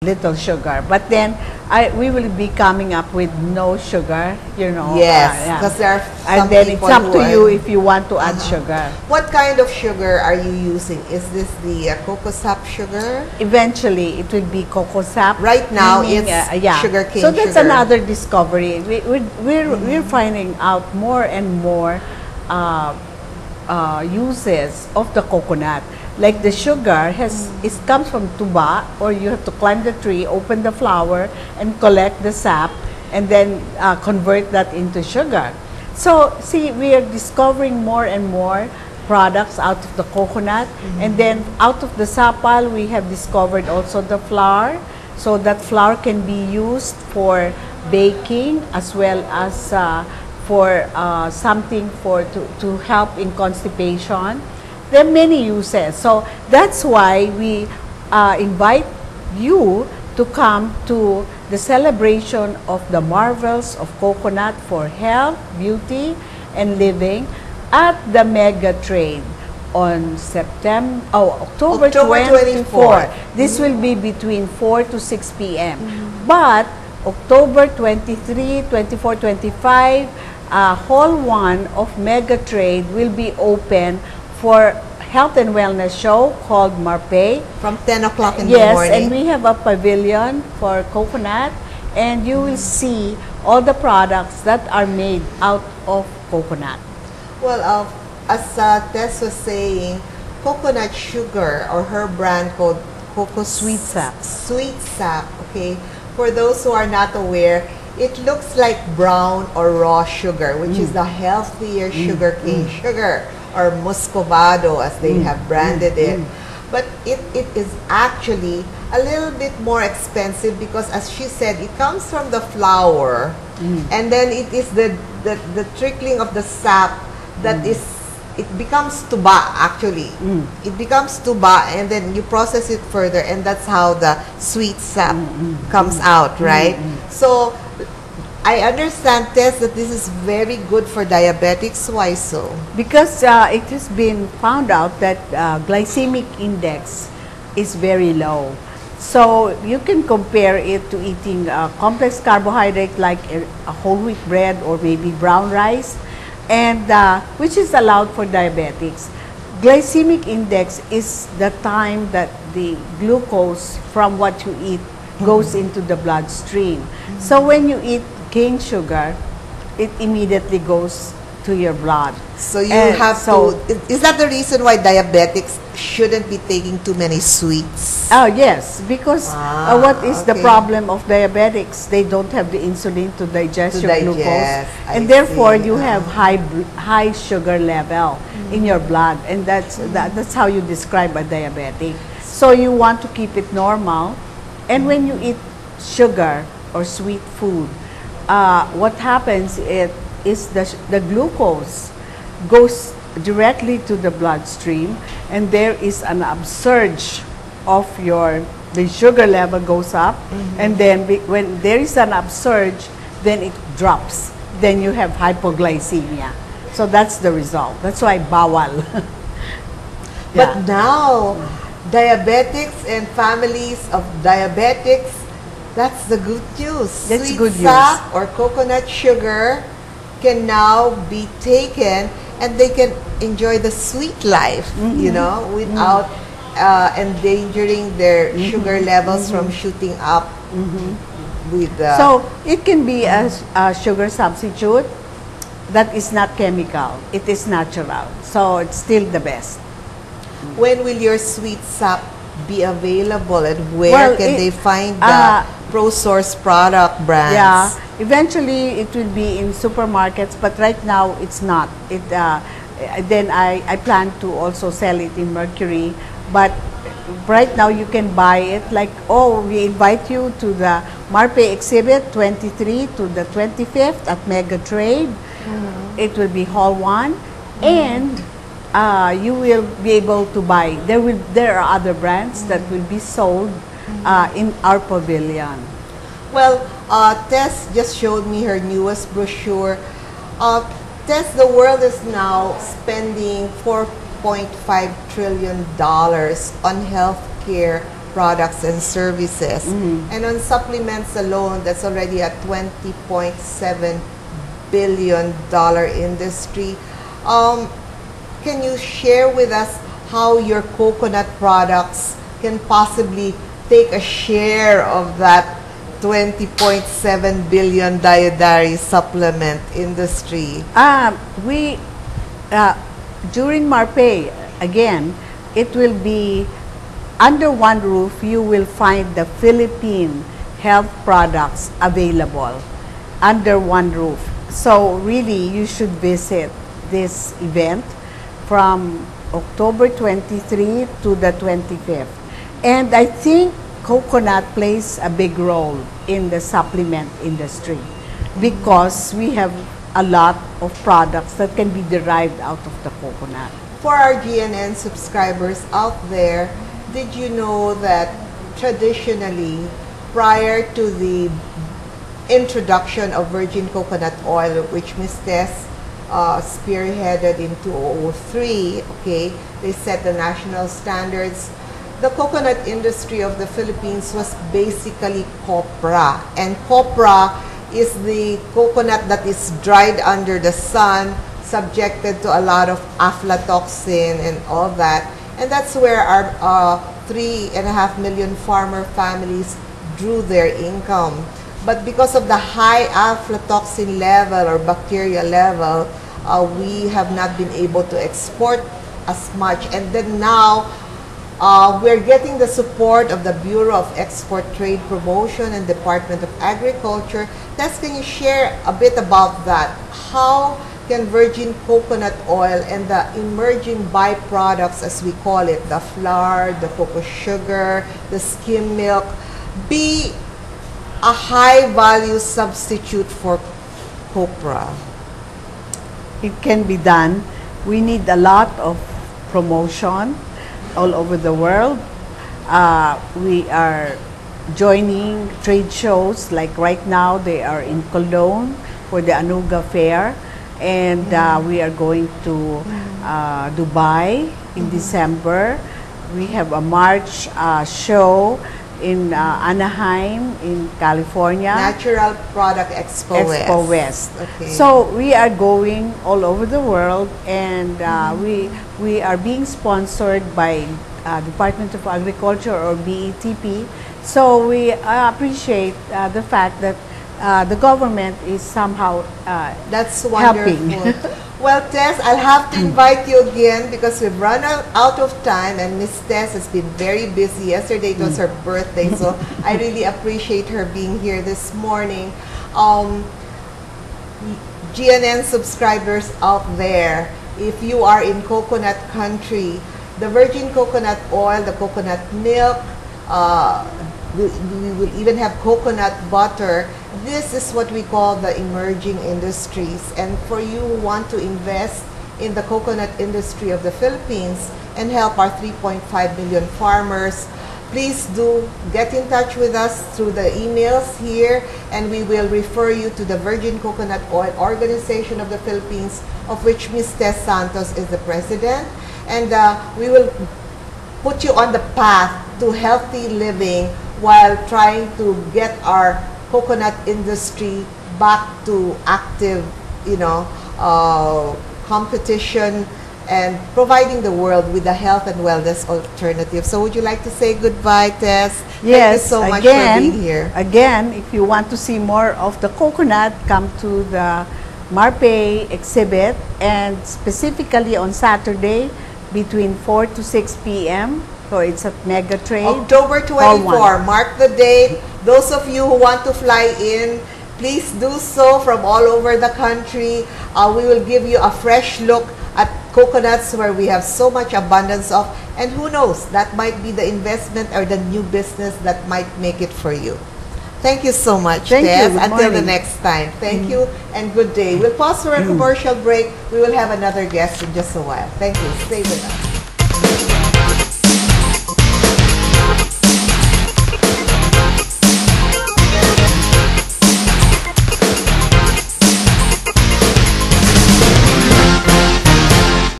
little sugar. But then we will be coming up with no sugar, you know. Yes, because there are some and then it's up people to you if you want to add sugar. What kind of sugar are you using? Is this the cocoa sap sugar? Eventually, it will be cocoa sap. Right now, meaning, it's sugarcane So that's sugar. another discovery. We're finding out more and more uses of the coconut. Like the sugar it comes from tuba, or you have to climb the tree, open the flower, and collect the sap, and then convert that into sugar. So see, we are discovering more and more products out of the coconut, and then out of the sapal, we have discovered also the flour. So that flour can be used for baking as well as for something to help in constipation. There are many uses. So that's why we invite you to come to the celebration of the marvels of coconut for health, beauty, and living at the Mega Trade on October 24. This will be between 4 to 6 p.m. But October 23, 24, 25, Hall 1 of Mega Trade will be open for health and wellness show called Marpe. From 10 o'clock in the morning. Yes, and we have a pavilion for coconut, and you will see all the products that are made out of coconut. Well, as Tess was saying, coconut sugar, or her brand called Cocoa Sweet Sap. Sweet Sap, okay? For those who are not aware, it looks like brown or raw sugar, which is the healthier sugarcane sugar, or muscovado as they have branded it. But it is actually a little bit more expensive because, as she said, it comes from the flour, and then it is the trickling of the sap that it becomes tuba actually. It becomes tuba, and then you process it further, and that's how the sweet sap comes out, right? So I understand, Tess, that this is very good for diabetics. Why so? Because it has been found out that glycemic index is very low. So you can compare it to eating complex carbohydrate like a whole wheat bread or maybe brown rice, and which is allowed for diabetics. Glycemic index is the time that the glucose from what you eat goes into the bloodstream. So when you eat cane sugar, it immediately goes to your blood. So you have to, is that the reason why diabetics shouldn't be taking too many sweets? Oh yes, because what is the problem of diabetics? They don't have the insulin to digest your glucose, and therefore you have high sugar level in your blood, and that's how you describe a diabetic. So you want to keep it normal, and when you eat sugar or sweet food, what happens is the glucose goes directly to the bloodstream, and there is an upsurge of the sugar level goes up, and then when there is an upsurge, then it drops. Then you have hypoglycemia. So that's the result. That's why bawal. But now, diabetics and families of diabetics, that's the good news. That's Sweet good sap news. or coconut sugar can now be taken, and they can enjoy the sweet life, you know, without endangering their sugar levels from shooting up. So it can be a sugar substitute that is not chemical. It is natural. So it's still the best. When will your sweet sap be available, and where can they find the ProSource product brands? Yeah, eventually it will be in supermarkets, but right now it's not. Then I plan to also sell it in Mercury, but right now you can buy it. Like, we invite you to the Marpe exhibit 23 to the 25th at Mega Trade. It will be Hall 1, and you will be able to buy. There are other brands that will be sold in our pavilion. Well, Tess just showed me her newest brochure. Tess, the world is now spending $4.5 trillion on healthcare products and services. And on supplements alone, that's already a $20.7 billion industry. Can you share with us how your coconut products can possibly take a share of that $20.7 billion dietary supplement industry? During Marpay, again, it will be under one roof. You will find the Philippine health products available under one roof. So really, you should visit this event from October 23 to the 25th. And I think coconut plays a big role in the supplement industry because we have a lot of products that can be derived out of the coconut. For our GNN subscribers out there, did you know that traditionally, prior to the introduction of virgin coconut oil, which Ms. Tess spearheaded in 2003, okay, they set the national standards. The coconut industry of the Philippines was basically copra, and copra is the coconut that is dried under the sun, subjected to a lot of aflatoxin and all that. And that's where our 3.5 million farmer families drew their income. But because of the high aflatoxin level or bacteria level, we have not been able to export as much. And then now, we're getting the support of the Bureau of Export Trade Promotion and Department of Agriculture. Tess, can you share a bit about that? How can virgin coconut oil and the emerging byproducts, as we call it, the flour, the cocoa sugar, the skim milk, be a high-value substitute for copra? It can be done. We need a lot of promotion all over the world. We are joining trade shows, like right now they are in Cologne for the Anuga Fair, and we are going to Dubai in December. We have a March show in Anaheim in California. Natural Product Expo West. Okay. So we are going all over the world, and we are being sponsored by Department of Agriculture or BETP. So we appreciate the fact that the government is somehow that's wonderful. helping. Well, Tess, I'll have to invite you again because we've run out of time, and Miss Tess has been very busy. Yesterday it was her birthday, so I really appreciate her being here this morning. GNN subscribers out there, if you are in coconut country, the virgin coconut oil, the coconut milk, we will even have coconut butter. This is what we call the emerging industries. And for you who want to invest in the coconut industry of the Philippines and help our 3.5 million farmers, please do get in touch with us through the emails here, and we will refer you to the Virgin Coconut Oil Organization of the Philippines, of which Ms. Tess Santos is the president. And we will put you on the path to healthy living while trying to get our coconut industry back to active, competition and providing the world with a health and wellness alternative. So would you like to say goodbye, Tess? Yes, thank you so much for being here. Again, if you want to see more of the coconut, come to the Marpay exhibit, and specifically on Saturday between 4 to 6 p.m. So it's at Mega Trade. October 24, mark the date. Those of you who want to fly in, please do so from all over the country. We will give you a fresh look at coconuts where we have so much abundance of, and who knows, that might be the investment or the new business that might make it for you. Thank you so much, Tess. Until the next time. Thank you and good day. We'll pause for a commercial break. We will have another guest in just a while. Thank you. Stay with us.